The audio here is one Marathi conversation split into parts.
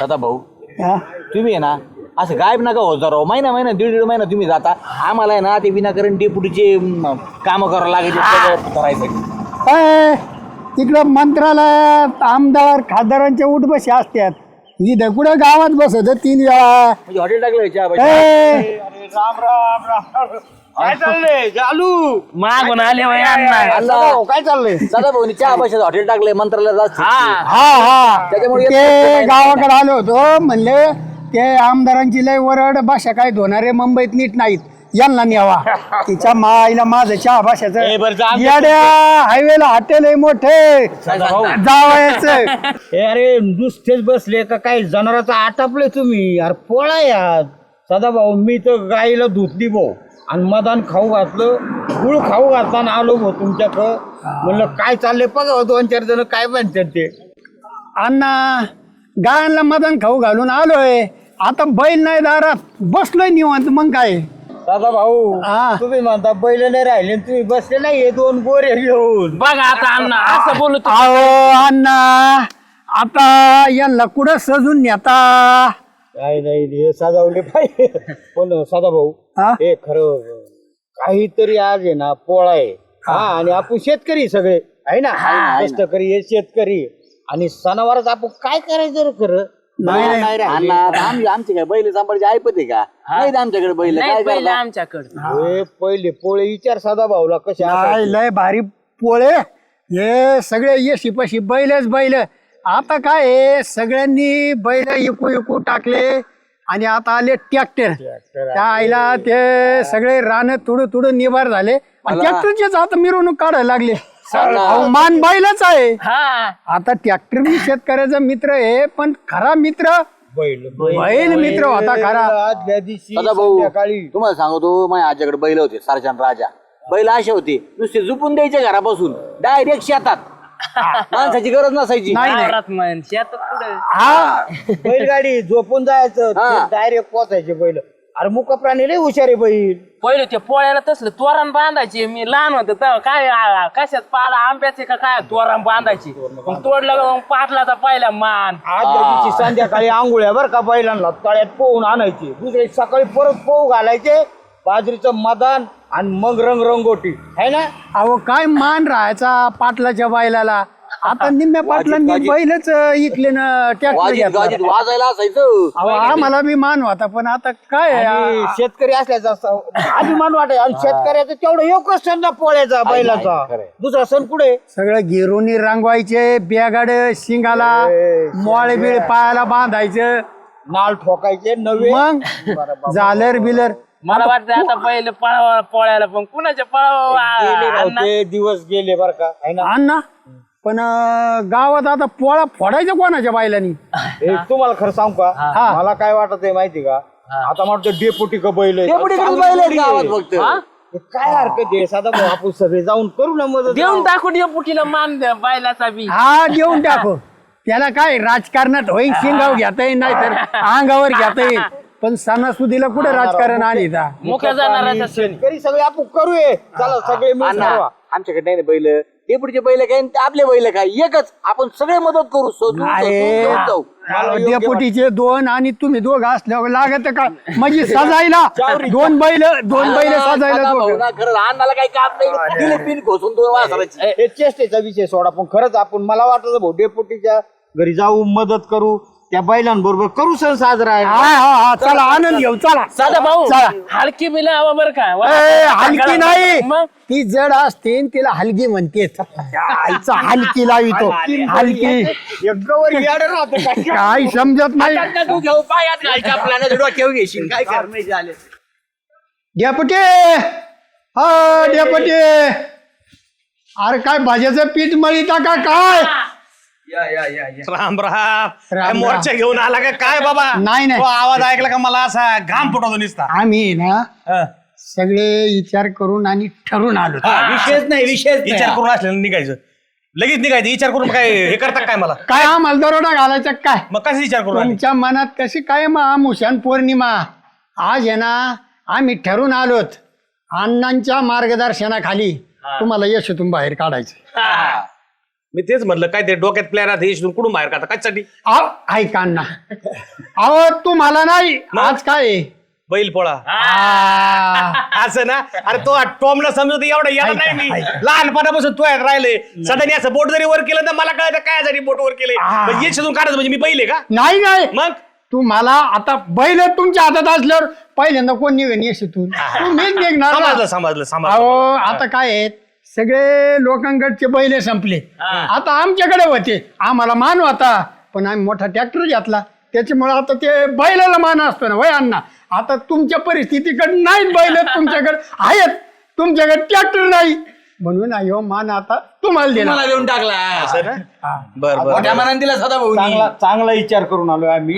दादा भाऊ हा? तुम्ही आहे ना असं गायब नका होत राव. महिना महिना दीड महिना तुम्ही जाता. आम्हाला आहे ना ते विनाकारण डेपुटीचे काम करावं लागायचे करायचं. ए, तिकडं मंत्रालयात आमदार खासदारांच्या उठबशी असतात. इथं कुठं गावात बसत 3 वेळा. म्हणजे हॉटेल टाकलं ए, राम राम राम. काय चाललंय चालू मागून आले वय अण्णा. काय चाललंय दादा भाऊ चहा पैशाचं हॉटेल टाकलंय मंत्रालयात. हा त्याच्यामुळे ते गावाकडे आलो होतो म्हणले ते आमदारांची लय वरड भाषा काय धोणारे मुंबईत नीट नाहीत, यांना न्यावा. तिच्या माईला माझं चहा भाषाचं येड्या हायवेला हॉटेल आहे मोठे जावायचं. अरे नुसतेच बसले का काय जनावराचा आटापले तुम्ही यार पोळा यार. सदाभाऊ मी तर गाईला धुतली भाऊ आणि मदान खाऊ घातलं, गुळ खाऊ घातला आलो भाऊ तुमच्याकडं. म्हणलं काय चाललंय बघा 2-4 जण काय म्हणतात ते. अण्णा गायांना मदन खाऊ घालून आलोय, आता बैल नाही दारात बसलोय निवांत. मग काय सदाभाऊ हा. तुम्ही म्हणता बैल नाही राहिले आणि तुम्ही बसले नाही 2 गोरे घेऊन. बघा आता अण्णा असं बोलतो. अहो अण्णा आता यांना कुठं सजून नेता. काय नाही हे सजावले पाहिजे पण सदाभाऊ हा? हे खरं काहीतरी आज आहे ना पोळा आहे. हा आणि आपण शेतकरी सगळे आहे ना, कष्टकरी हे शेतकरी आणि सणावारच आपण काय करायचं रे खरं. नाही आमचे काय बैल सांभाळायचे ऐपत आहे का? नाही आमच्याकडे बैल काय नाही पहिले करता? आमच्याकडं हे पहिले पोळे विचार सदाभाऊला कसे नाही लय भारी पोळे हे सगळे ये शिपाशी बैलच बैल. आता काय आहे, सगळ्यांनी बैल इकू टाकले आणि आता आले ट्रॅक्टर. त्या आईला ते सगळे रान तुडू निभार झाले. ट्रॅक्टरचेच आता मिरवणूक काढायला लागले. अहो, मान बैलच आहे. हा आता ट्रॅक्टर बी शेतकऱ्याचा मित्र आहे, पण खरा मित्र बैल मित्र होता खरा. आदल्या दिवशी दादा भाऊ संध्याकाळी तुम्हाला सांगतो माझ्या आजच्याकडे बैल होते सरचंद राजा. बैल असे होते नुसते झुपून द्यायचे घरापासून डायरेक्ट शेतात. माणसाची गरज नसायची. वावरात म्हण शेतात पुढे. हा बैलगाडी झोपून जायचं हा. डायरेक्ट पोचायचे बैल. अरे मुक प्राणी लय हुशार आहे बैल. पहिले ते पोळ्याला तसलं तोरण बांधायचे. मी लहान होतो तेव्हा काय कशात पाला आंब्याचे का काय तोरण बांधायची. मग तोडलं का मग पाटलाचा पहिला मान. आदल्या दिवशी संध्याकाळी आंघोळ्या बरं का बैलांना तळ्यात पोहून आणायचे. दुसऱ्या सकाळी परत पोहू घालायचे, बाजरीचं मदान आणि मग रंगोटी आहे ना. अहो काय मान राहायचा पाटलाच्या बैलाला. आता निम्म्या पाटलांनी बैलच इकले ना गाजीत ट्रॅक्टर. गाजीत वाजायला असायचं. आम्हाला बी मान होता, पण आता काय आहे, आणि शेतकरी असल्याचा अभिमान वाटाय. आणि शेतकऱ्याचं तेवढं एकच सण ना पोळ्याचा बैलाचा. दुसरा सण कुठे. सगळं गिरोनी रंगवायचे, बेगाड शिंगाला मोळे बिळ पायाला बांधायचं, नाल ठोकायचे नवे. मग झालर बिलर. मला वाटतं आता पहिले पळावा पोळ्याला पण कुणाच्या गेले राव पळावा. ते दिवस गेले बर का है ना. अण्णा पण गावात आता पोळा फोडायचा कोणाच्या बैलांनी. हे तुम्हाला खरं सांगू का, मला काय वाटत आहे माहिती का, आता मला डेपुटी का बैल आहे. डेपुटीकडेच बैल आहेत गावात फक्त. हे काय हरकत आहे साधा भाऊ, आपण सगळे जाऊन करू ना मदत. देऊन टाकू डेपुटीला मान द्या बैलाचा बी. हा देऊन टाकू. त्याला काय राजकारणात होईल, शिंगाव घेता येईल नाही तर अंगावर घेता येईल, पण सणासुदीला कुठे राजकारण आणि मुख्य जाणार शेतकरी सगळे आपण करूये. चला सगळे मिळून अण्णा, ठरवा. आमच्याकडे नाही ना बैल. डेपुटीचे बैल काय आणि आपले बैल काय एकच. आपण सगळे मदत करू. डेपुटीचे 2 आणि तुम्ही 2 असल्यावर लागत का म्हणजे सजायला 2 बैल सजायला दोघं. खरं अन्नाला काही काम नाही. दिले पिन घोसून 2 वाजवायची. हे चेष्टेचा विषय सोडा, पण खरंच आपण मला वाटत भाऊ डेपुटीच्या घरी जाऊ, मदत करू, त्या बैलांबरोबर करू सण साजरा आहे. हा चला आनंद घेऊ चला. साधा भाऊ चला. हलकी बिल हवा बरं का. हलकी नाही, मग ती जड असते आणि तिला हलकी म्हणते. आईचा हलकी लावितो हलकी. एकवर याड राहतं काय. काय समजत नाही. तू घेऊ पायात घालच्या आपल्याला डोक्यावर घेशील काय करणे झाले. डेपुटी हा डेपुटी, अरे काय भाज्याचं पीठ मळीता का काय. राम राम. राम. मोर्चा घेऊन आला का काय बाबा. नाही. तो आवाज ऐकला का मला असा घाम फुटवतो नुसता. आम्ही ना हा. सगळे विचार करून आणि ठरून आलो. विशेष नाही विचार करून असलेलं निघायचं, लगेच निघायचं. विचार करून काय हे करता काय मला. काय आम्हाला दरोडा घालायचा काय. मग कसं विचार करून आले? तुमच्या मनात कशी काय आमुषान पौर्णिमा आज आहे ना, आम्ही ठरून आलोत अण्णांच्या मार्गदर्शनाखाली तुम्हाला यशोतून बाहेर काढायचं. मी तेच म्हणलं काय ते डोक्यात प्लॅन आहे हे इथून कुठून बाहेर काढता कशासाठी ऐका ना अहो तुम्हाला नाही आज काय आहे? बैल पोळा आ, असं ना अरे तो टॉमला समजतो एवढा याला नाही मी लहानपणापासून तो राहिले सध्या असं बोट जरी वर केलं तर मला कळतं काय बोट वर केले ये शोधून काढायचं म्हणजे मी बैल आहे का नाही नाही मग तुम्हाला आता बैल तुमच्या हातात असल्यावर पहिल्यांदा कोण निघेन येशीतून तुम्हीच निघणार ना. समजलं समजलं समजलं अहो आता काय आहेत सगळे लोकांकडचे बैल संपले आता आमच्याकडे होते आम्हाला मान होता पण आम्ही मोठा ट्रॅक्टर घेतला त्याच्यामुळे आता ते बैलाला मान असतो ना वय अण्णा आता तुमच्या परिस्थितीकडे नाहीत बैल तुमच्याकडे आहेत तुमच्याकडे ट्रॅक्टर नाही म्हणून अयो मान आता तुम्हाला दिला मला देऊन टाकला असं ना बर बर मोठ्या मनाने दिला सदाभाऊ चांगला विचार करून आलोय आम्ही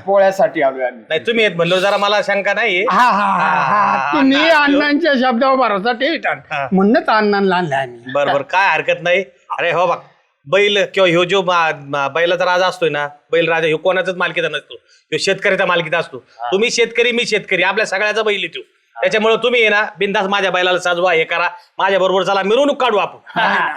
पोळ्यासाठी आलोय आम्ही. नाही तुम्ही येत म्हणलो जरा मला शंका नाही हा हा हा तुम्ही अण्णांच्या शब्दावर भरोसा ठेवतात म्हणूनच अण्णांना आणलं आम्ही बर बर काय हरकत नाही अरे हो बघ बैल किंवा ह्यो जो बैलाचा राजा असतोय ना बैल राजा ह्यो कोणाचाच मालकीचा नसतो ह्यो शेतकऱ्याचा मालकीचा असतो तुम्ही शेतकरी मी शेतकरी आपल्या सगळ्याचा बैल येतो त्याच्यामुळे तुम्ही आहे ना बिंदास माझ्या बैलाला सजवा हे करा माझ्या बरोबर चला मिरवणूक काढू आपण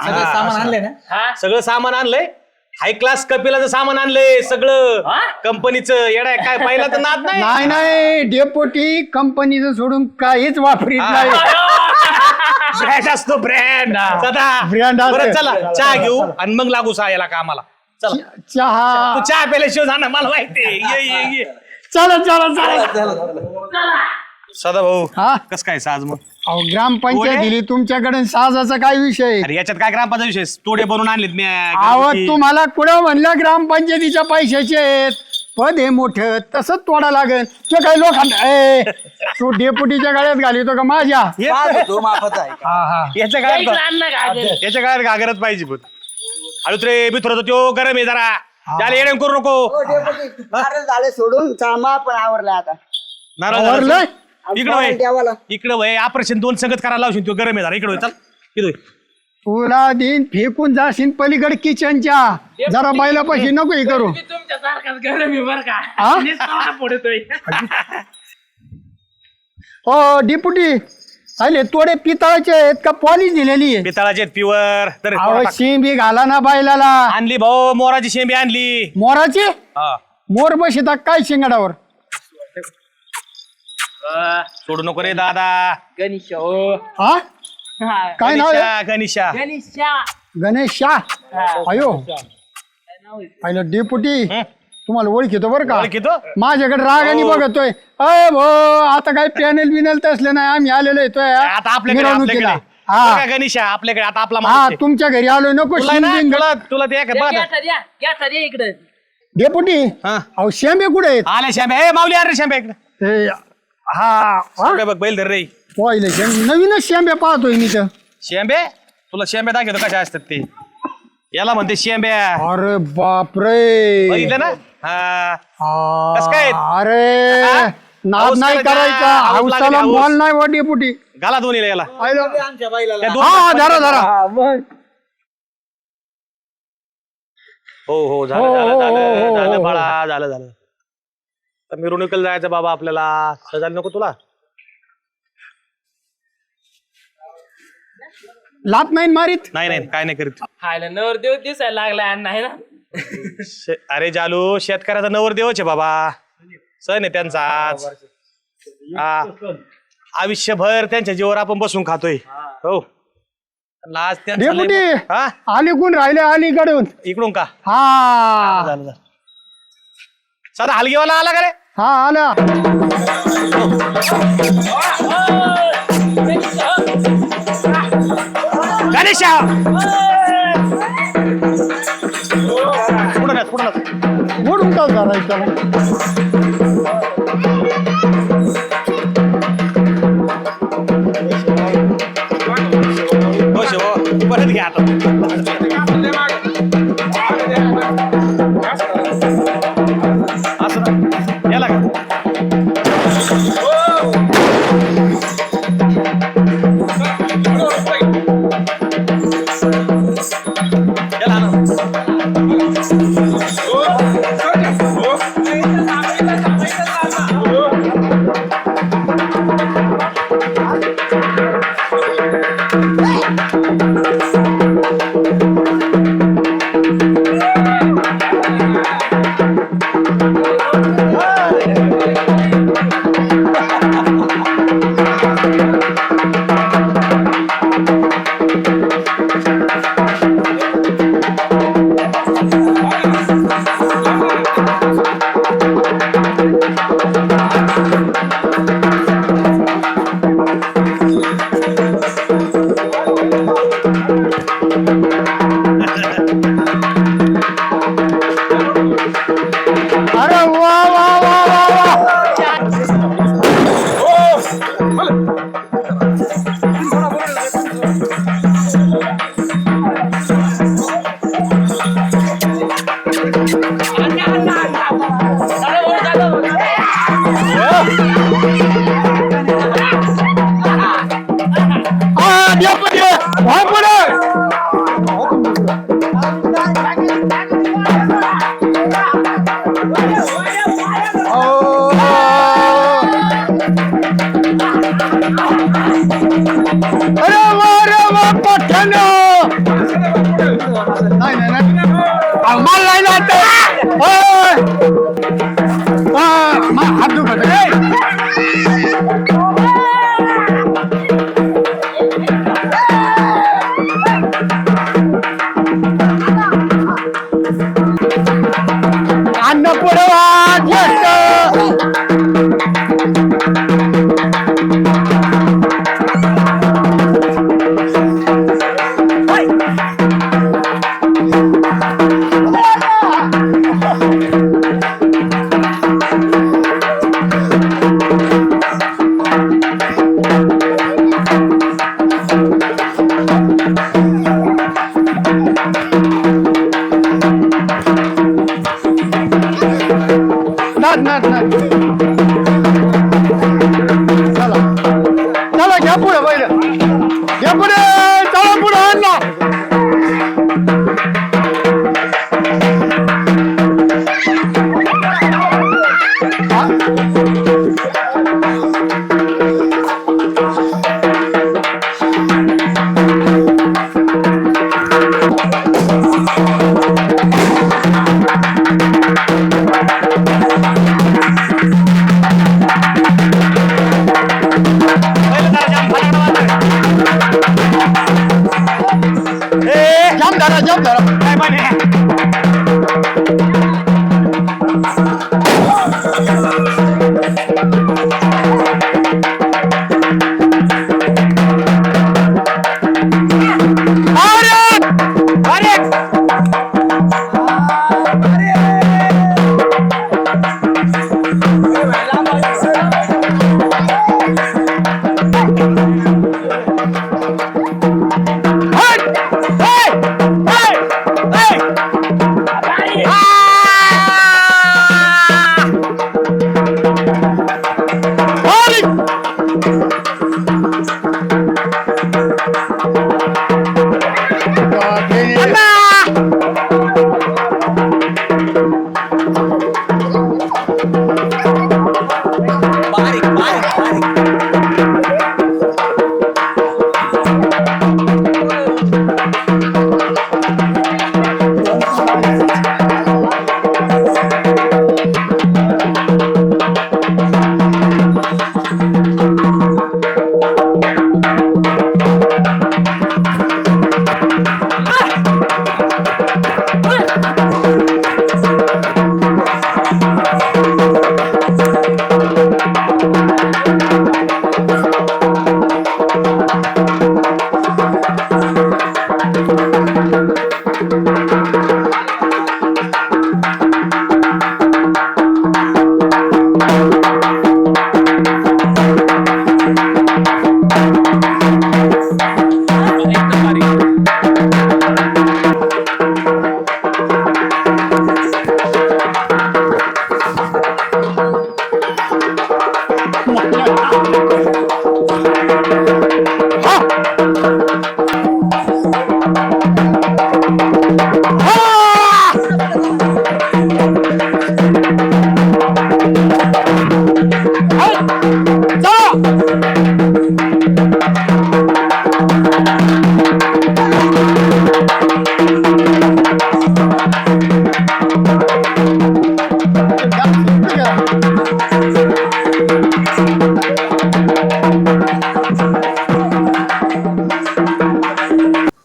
सगळं सामान आणले ना सगळं सामान आणलंय हाय क्लास कपिलाचं सामान आणलंय सगळं कंपनीचं येडा काय पहिला तर नाद नाही नाही नाही डेपोटी कंपनीचं सोडून काहीच वापरीत नाही ब्रँड असतो ब्रँड सदा Brand असतो. बरं चला चहा घेऊ आणि मग लागू याला कामाला चला चहा तू चहा प्यायला ना मला माहिती ये चला चला चला सदा भाऊ हा कस काय साज मग अहो ग्रामपंचायत दिली तुमच्याकडे साजाचा काय विषय अरे याच्यात काय ग्रामपंचायत विषय तोडे बनवून आणलेत मी अहो तुम्हाला कुठं म्हणलं ग्रामपंचायतीच्या पैशाचे आहेत पद हे मोठं तसंच तोडा लागेल ते काही लोकांना तू डेपुटीच्या गाड्यात घालितो का माझ्या तो माफाचा आहे हा हा याच्या याच्या काळात घागरच पाहिजे पण अरे रे मित्र तो गरम आहे जरा त्याला येणं करू नको झाले सोडून चामा पण आवरला आता नारळ आवरलंय? झालं. इकडं वय देवाला इकडं वय ऑपरेशन 2 संगत करायला लावशील तो गरम आहे जरा इकडं वय, चल इकडं वय. तुला दिन फेकून जाशील पलीकडे किचनच्या जरा बैलापाशी नको हे करू तुमच्या सारखाच गरम आहे बरं हा? का नुसता पडतोय हो डिपुटी अरे तोडे पितळाचे आहेत का पॉलिश दिलेली आहे पितळाचे प्युअर तर अहो शिंबी घाला ना बैलाला आणली भाऊ मोराची शेंबी आणली मोराची हा. मोर बशिता काय शिंगाडावर सोडू नको रे दादा गणेश हो हा काय नाव आहे गणेशा गणेशा गणेश शाह अयो पहिलं डेपुटी तुम्हाला ओळखीतो बरं का ओळखीतो? माझ्याकडे रागाने बघतोय अय भो आता काही पॅनल बिनल तसले नाही आम्ही आलेलो येतोय आता आपल्याकडे मिरवणुकीला. बघा हा गणेशा आपल्याकडे आता आपला हा माणूस आहे. तुमच्या घरी आलोय नको तुला ना, शिंदे तुला ते एक- बघा ना. द्या इकडे डेपुटी हा. अहो शेंबे कुठे आहेत आले शांबे ए माऊली अरे शांबे इकडे ते हा शांबे बघ बैल धर रे पहिले शेंबे नवीनच शेंबे पाहतोय मी तर शेंबे तुला शेंबे दाखवतो कशा असतात ते याला म्हणते शेंब्या अरे बापरे बघितलं ना हा कसं काय? अरे हा? नाद हाऊस नाही करायचा, करायचा हाऊस लागली, हाऊसाला हाऊस. मॉल नाही वा डेपुटी घाला दोन्हीला याला पाहिलं त्या दोन- हा धरा धरा हो हो झालं हो, झालं हो, झालं हो, झालं हो. बाळा झालं झालं तर मिरवणुकीला जायचं बाबा आपल्याला सजायला नको तुला लात नाही मारीत नाही नाही काय नाही करीत खायला नवरदेव दिसायला लागला अण्णा आहे ना अरे जालू शेतकऱ्याचा नवर देवच आहे बाबा सण आहे त्यांचा आज हा आयुष्यभर त्यांच्या जीवावर आपण बसून खातोय हो आज त्यांचा लय- डेपुटी हा अलीकडून राहिले अलीकडून इकडून का हा झालं झालं सदा हलगीवाला आला का रे हा आला गणेशा पुढं ना पुढं ना मोडून का करायचं हो शिव परत घ्या आता असं ना. याला का याला ना. अरे वा वा वा वा वा अरे वा पठण नाही माल नाही ना हात दुखत अन्न पुढवा चला घ्या पुढे पहिलं घ्या पुढे चला पुढे आणला जाम धरा काय पाणी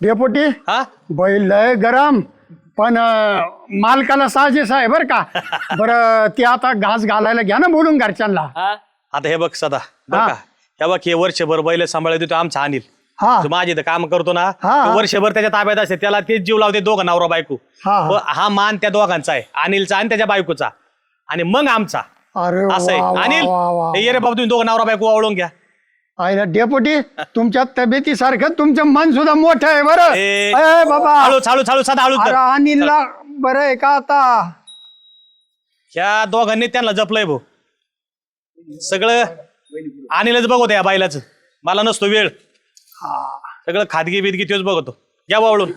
डेपुटी हा बैल लय गरम पण मालकाला साजेस आहे बरं का. बरं ते आता घास घालायला घ्या ना बोलून घरच्यांना. हा आता हे बघ सदा बरं का हे बघ हे वर्षभर बैल सांभाळत होतो आमचा अनिल हा तो माझे इथं काम करतो ना हा. तो वर्षभर त्याच्या ताब्यात असते त्याला तेच जीव लावते दोघं नवरा बायको हा. व हा मान त्या दोघांचा आहे अनिलचा आणि त्याच्या बायकोचा आणि मग आमचा अरे असं आहे वा, वा, अनिल वा, वा. हे ये रे बाबा तुम्ही दोघं नवरा बायको आवळून घ्या आयला डेपुटी तुमच्या तब्येतीसारखं तुमचं मन सुद्धा मोठं आहे बरं. ए, ए बाबा हळू हळू हळू सदा हळू अरे अनिलला बरं आहे का आता. ह्या दोघांनी त्यांना जपलंय भाऊ सगळं अनिलच बघतो या बायलाच मला नसतो वेळ सगळं खादगी बिदगी तोच बघतो घ्या वावळून